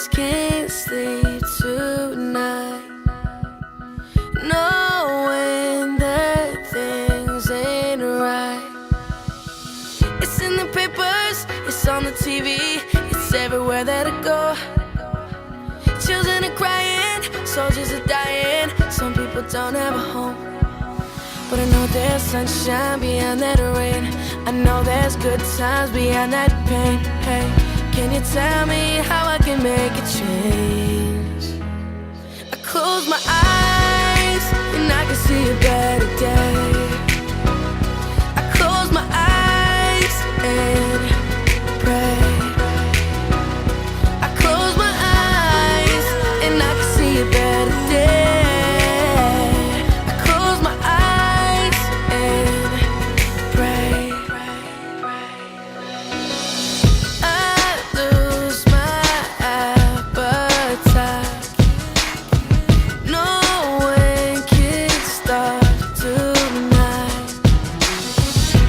just can't sleep tonight, knowing that things ain't right. It's in the papers, it's on the TV, it's everywhere that I go. Children are crying, soldiers are dying, some people don't have a home. But I know there's sunshine beyond that rain, I know there's good times beyond that pain. Hey, can you tell me how I can make a change? I close my eyes and I can see a better day. I close my eyes and pray. I close my eyes and I can see a better day. I close my eyes and pray. I lose my appetite, no one can stop tonight.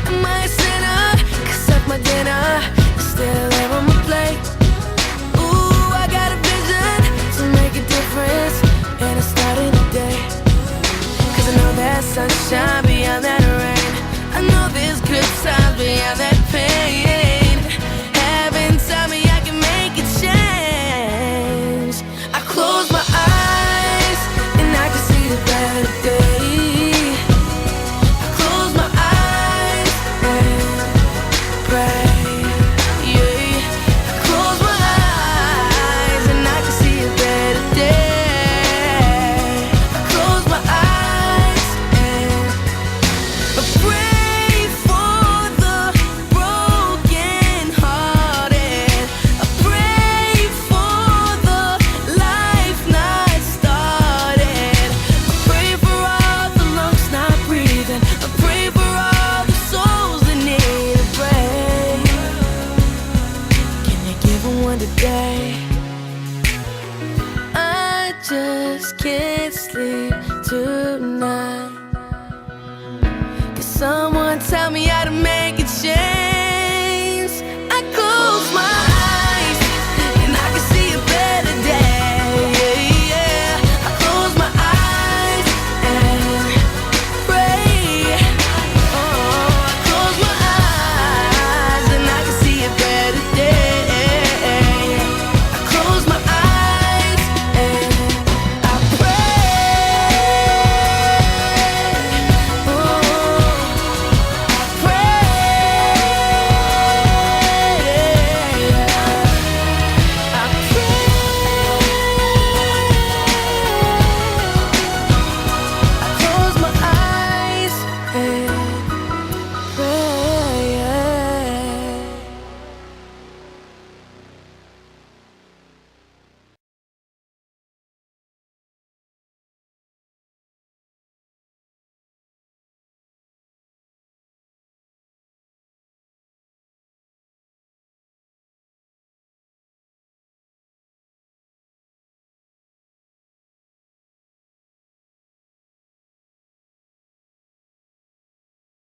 Am I a sinner? 'Cause of my dinner is still there on my plate. Ooh, I got a vision to make a difference, and it's starting today. 'Cause I know there's sunshine beyond that rain, I know there's good times beyond that pain. Heaven, tell me I can make a change. I close my eyes and I can see the better day. I close my eyes and pray. Yeah, I close my eyes and I can see a better day. I close my eyes and pray for the broken hearted. I pray for the life not started. I pray for all the lungs not breathing. I pray for all the souls that need a break. Can you give them one today? I just can't sleep tonight. Can someone tell me how to make